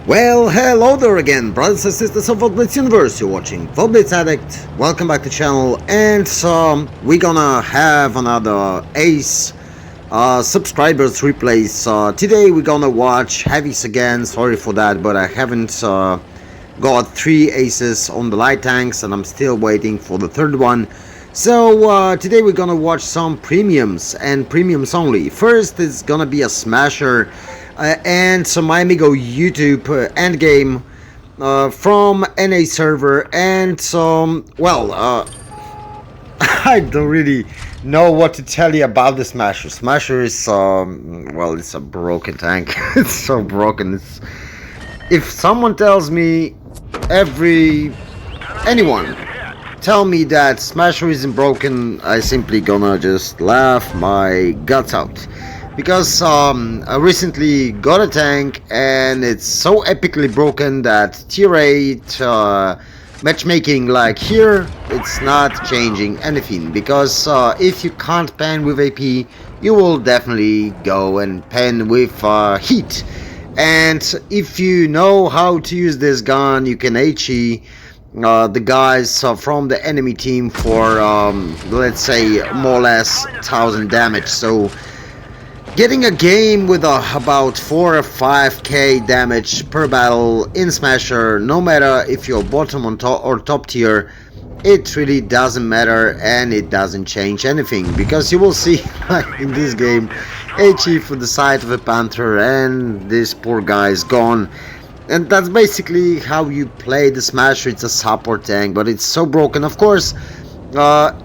Well, hello there again, brothers and sisters of WoT Blitz universe. You're watching WoT Blitz Addict. Welcome back to the channel, and we're gonna have another ace subscribers replays. Today we're gonna watch heavies again. Sorry for that, but I haven't got 3 aces on the light tanks, and I'm still waiting for the third one. So today we're gonna watch some premiums and premiums only. First, it's gonna be a smasher. And some my amigo YouTube endgame from NA server, and some I don't really know what to tell you about the Smasher. Smasher is it's a broken tank. It's so broken. If someone tells me, anyone tell me that Smasher isn't broken, I simply gonna just laugh my guts out. Because I recently got a tank and it's so epically broken that tier 8 matchmaking like here, it's not changing anything. Because if you can't pen with AP, you will definitely go and pen with heat. And if you know how to use this gun, you can HE the guys from the enemy team for let's say more or less 1000 damage. So getting a game with about 4 or 5k damage per battle in Smasher, no matter if you're bottom on top or top tier, it really doesn't matter, and it doesn't change anything, because you will see in this game HE for the side of a Panther and this poor guy is gone. And that's basically how you play the Smasher. It's a support tank, but it's so broken. Of course,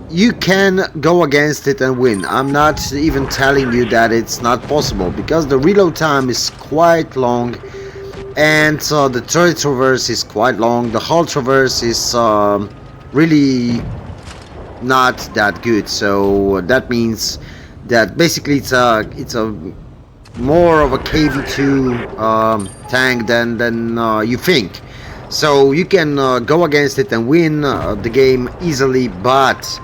you can go against it and win. I'm not even telling you that it's not possible, because the reload time is quite long, and the turret traverse is quite long. The hull traverse is really not that good. So that means that basically it's a more of a KV2 tank than you think. So you can go against it and win the game easily, but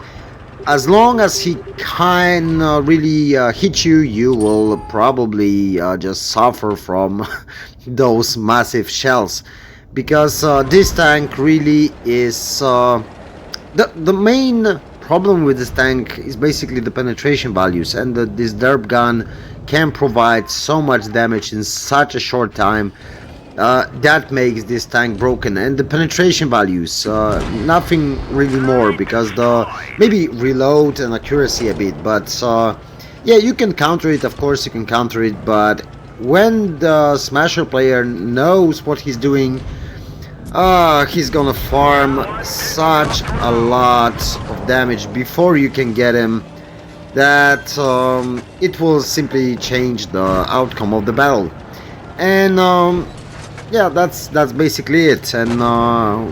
as long as he can really hit you, you will probably just suffer from those massive shells, because this tank really is the main problem with this tank is basically the penetration values, and this derp gun can provide so much damage in such a short time. That makes this tank broken. And the penetration values, nothing really more, because the maybe reload and accuracy a bit, but yeah, you can counter it. Of course you can counter it, but when the Smasher player knows what he's doing, he's gonna farm such a lot of damage before you can get him, that it will simply change the outcome of the battle. And yeah, that's basically it. And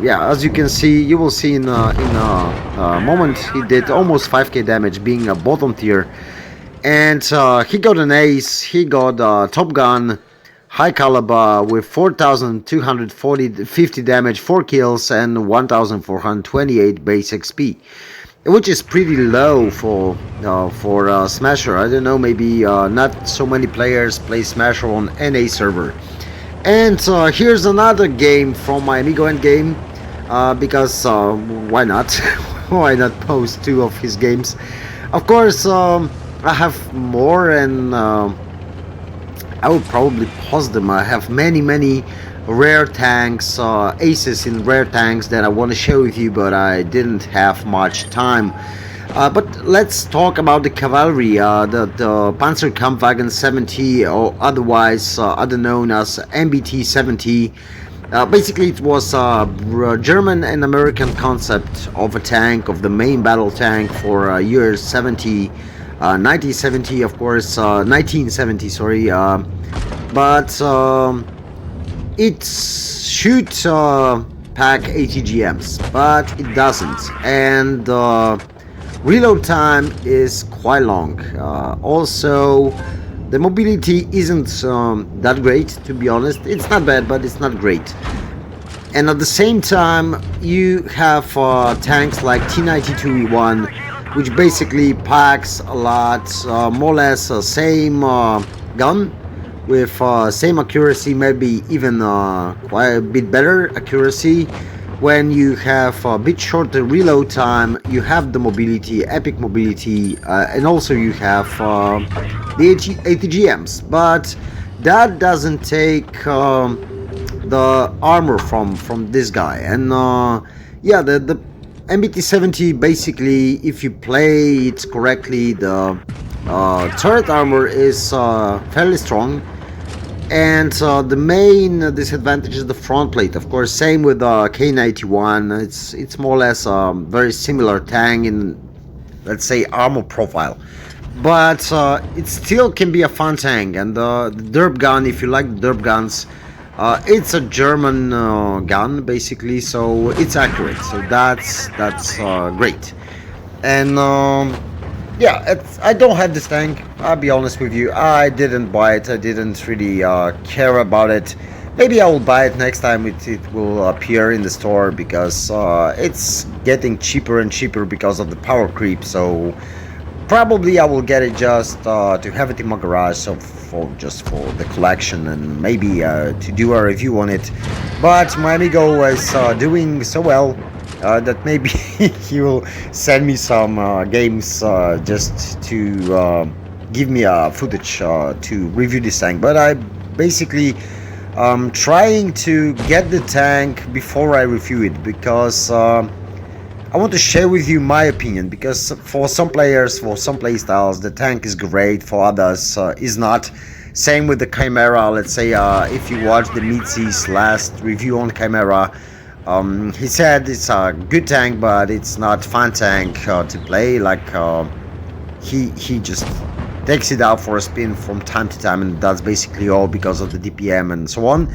yeah, as you can see, you will see in a moment, he did almost 5k damage being a bottom tier, and he got an ace. He got a top gun high caliber with 4250 damage, 4 kills, and 1428 base XP, which is pretty low for Smasher. I don't know, maybe not so many players play Smasher on NA server. And here's another game from my amigo endgame, because why not? Why not post 2 of his games? Of course, I have more, and I will probably post them. I have many rare tanks, aces in rare tanks that I want to share with you, but I didn't have much time. But let's talk about the cavalry, the Panzerkampfwagen 70, or otherwise other known as MBT 70. Basically, it was a German and American concept of a tank, of the main battle tank for years 70, 1970, of course, 1970, sorry. But it should pack ATGMs, but it doesn't. And reload time is quite long. Also, the mobility isn't that great, to be honest. It's not bad, but it's not great. And at the same time, you have tanks like T92E1, which basically packs a lot, more or less the same gun, with same accuracy, maybe even quite a bit better accuracy. When you have a bit shorter reload time, you have the mobility, epic mobility, and also you have the ATGMs. But that doesn't take the armor from this guy. And yeah, the MBT-70, basically, if you play it correctly, the turret armor is fairly strong. And the main disadvantage is the front plate. Of course, same with K91. It's more or less very similar tank in, let's say, armor profile. But it still can be a fun tank. And the derp gun, if you like derp guns, it's a German gun basically, so it's accurate. So that's great. And yeah, I don't have this tank, I'll be honest with you. I didn't buy it, I didn't really care about it. Maybe I will buy it next time it will appear in the store, because it's getting cheaper and cheaper because of the power creep. So probably I will get it just to have it in my garage, so just for the collection, and maybe to do a review on it. But my amigo is doing so well that maybe he will send me some games just to give me a footage to review this tank. But I basically trying to get the tank before I review it, because I want to share with you my opinion, because for some players, for some playstyles, the tank is great, for others is not. Same with the Chimera. Let's say if you watch the Mitzi's last review on Chimera, he said it's a good tank, but it's not fun tank to play. Like he just takes it out for a spin from time to time, and that's basically all because of the DPM and so on.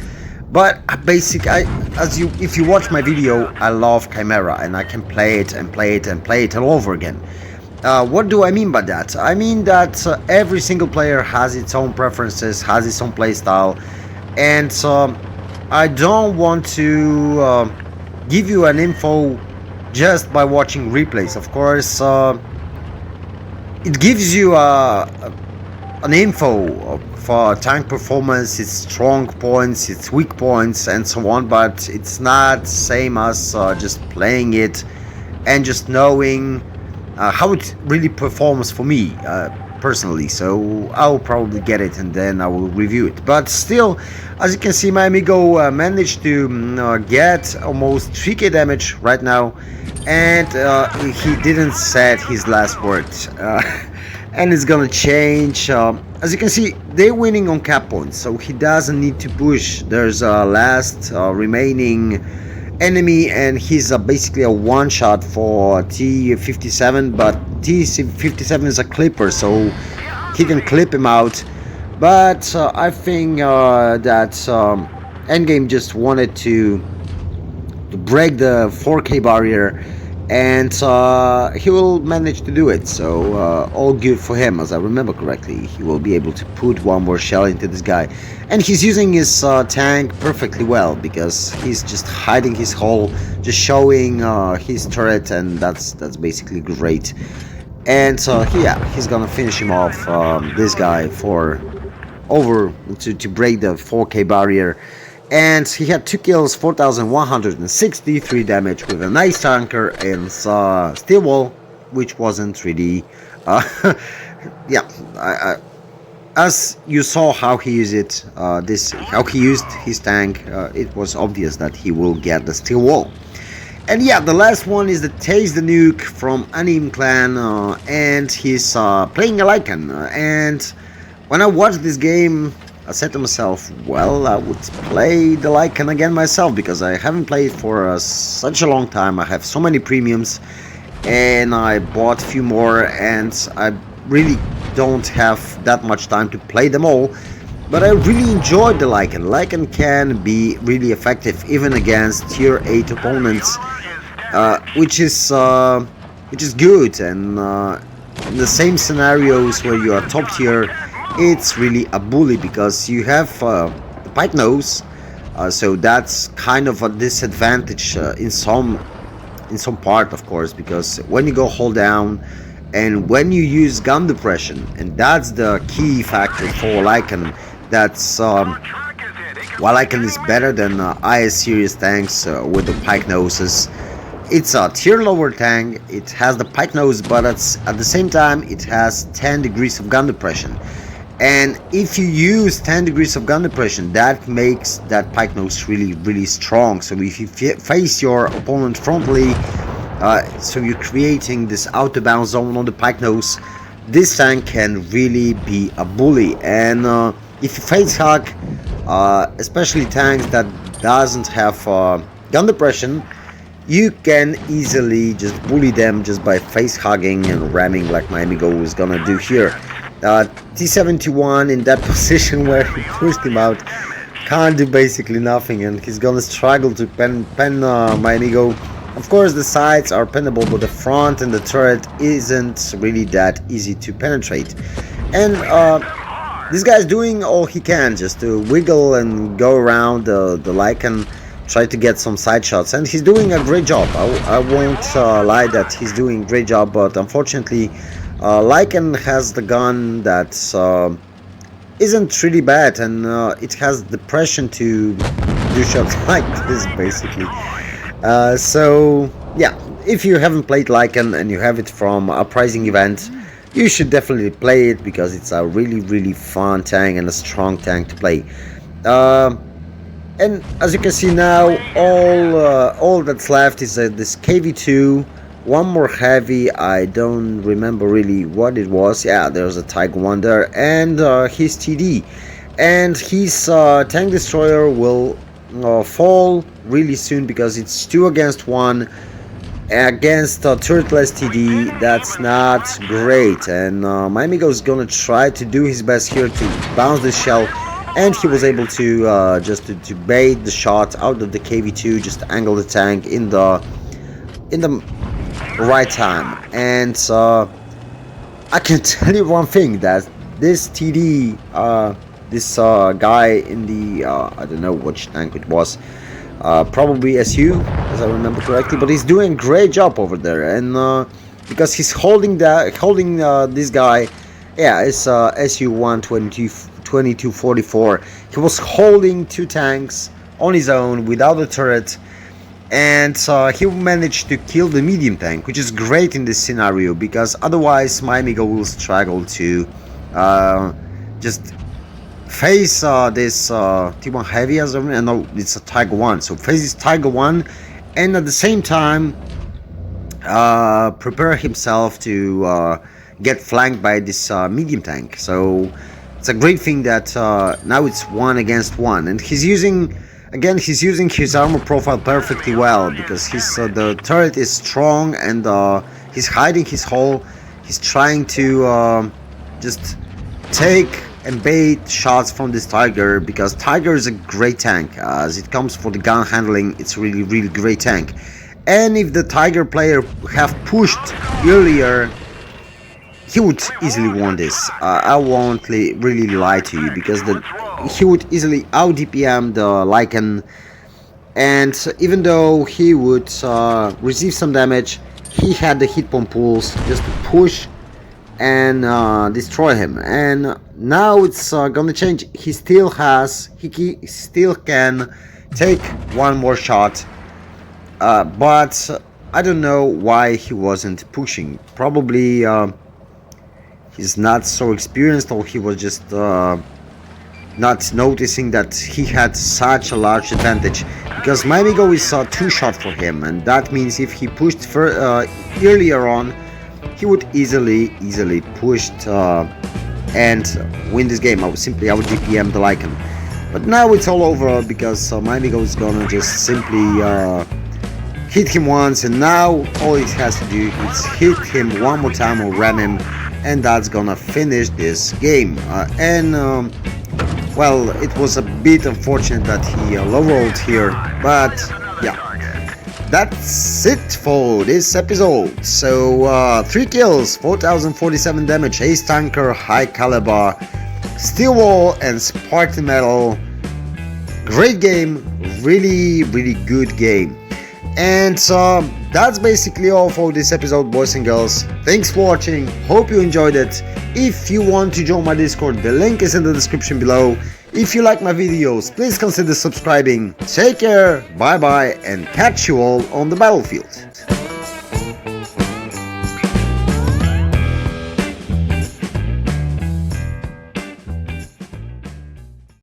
But if you watch my video, I love Chimera, and I can play it and play it and play it all over again. What do I mean by that? I mean that every single player has its own preferences, has its own playstyle, and I don't want to give you an info just by watching replays. Of course, it gives you an info for tank performance, its strong points, its weak points, and so on, but it's not same as just playing it and just knowing how it really performs for me personally. So I'll probably get it and then I will review it. But still, as you can see, my amigo managed to get almost 3k damage right now, and he didn't set his last word. And it's gonna change. As you can see, they're winning on cap points, so he doesn't need to push. There's a last remaining enemy, and he's basically a one-shot for T57, but T57 is a clipper, so he can clip him out. But I think that Endgame just wanted to break the 4k barrier, and he will manage to do it. So all good for him. As I remember correctly, he will be able to put one more shell into this guy, and he's using his tank perfectly well, because he's just hiding his hole, just showing his turret, and that's basically great. And yeah, he's gonna finish him off, this guy, for to break the 4k barrier. And he had 2 kills, 4,163 damage with a nice tanker and steel wall, which wasn't really yeah, as you saw how he used it, how he used his tank, it was obvious that he will get the steel wall. And yeah, the last one is the Taste the Nuke from Anim Clan, and he's playing a Lycan. And when I watched this game, I said to myself, well, I would play the Lycan again myself, because I haven't played for such a long time. I have so many premiums, and I bought a few more, and I really don't have that much time to play them all. But I really enjoyed the Lycan. Lycan can be really effective even against tier 8 opponents, which is good. And in the same scenarios where you are top tier, it's really a bully, because you have the pike nose, so that's kind of a disadvantage in some part, of course, because when you go hold down and when you use gun depression, and that's the key factor for Lycan, That's while Lycan is better than IS series tanks with the pike noses. It's a tier lower tank, it has the pike nose, but at the same time it has 10 degrees of gun depression. And if you use 10 degrees of gun depression, that makes that pike nose really strong. So if you face your opponent frontally, so you're creating this out of bounds zone on the pike nose, this tank can really be a bully. And if you face hug, especially tanks that doesn't have gun depression, you can easily just bully them just by face hugging and ramming like my amigo is gonna do here. T71 in that position where he pushed him out can't do basically nothing, and he's gonna struggle to pen my amigo. Of course the sides are pennable, but the front and the turret isn't really that easy to penetrate. And this guy's doing all he can just to wiggle and go around the Lycan, try to get some side shots, and he's doing a great job. I won't lie that he's doing a great job, but unfortunately Lycan has the gun that isn't really bad, and it has depression to do shots like this basically. So yeah, if you haven't played Lycan and you have it from a prizing event, you should definitely play it, because it's a really fun tank and a strong tank to play. And as you can see now, all that's left is this KV2, one more heavy. I don't remember really what it was. Yeah, there's a Tiger 1 there, and his TD, and his tank destroyer will fall really soon, because it's 2 against 1 against turretless TD. That's not great, and my amigo is gonna try to do his best here to bounce the shell, and he was able to just to bait the shot out of the KV2, just angle the tank in the right time. And I can tell you one thing, that this TD, this guy in the I don't know which tank it was, probably SU, as I remember correctly, but he's doing a great job over there. And because he's holding this guy, yeah, it's SU 12244. He was holding 2 tanks on his own without a turret, and he managed to kill the medium tank, which is great in this scenario, because otherwise my amigo will struggle to just face this T1 heavy, as no, it's a Tiger 1, so face this Tiger 1, and at the same time prepare himself to get flanked by this medium tank. So it's a great thing that now it's 1 against 1, and he's using his armor profile perfectly well, because the turret is strong, and he's hiding his hole. He's trying to just take and bait shots from this Tiger, because Tiger is a great tank. As it comes for the gun handling, it's really great tank. And if the Tiger player have pushed earlier, he would easily won this. I won't really lie to you, because he would easily out DPM the Lycan, and even though he would receive some damage, he had the hit pump pulls just to push and destroy him. And now it's gonna change. He still can take one more shot, but I don't know why he wasn't pushing. Probably he's not so experienced, or he was just not noticing that he had such a large advantage, because my amigo is 2-shot for him, and that means if he pushed earlier on, he would easily push and win this game. I would DPM the Lycan. But now it's all over, because my amigo is gonna just simply hit him once, and now all he has to do is hit him one more time or ram him, and that's gonna finish this game. Well, it was a bit unfortunate that he low rolled here, but yeah, that's it for this episode. So 3 kills, 4047 damage, ace tanker, high caliber, steel wall, and Spartan metal. Great game, really good game. And that's basically all for this episode, boys and girls. Thanks for watching, hope you enjoyed it. If you want to join my Discord, the link is in the description below. If you like my videos, please consider subscribing. Take care, bye bye, and catch you all on the battlefield.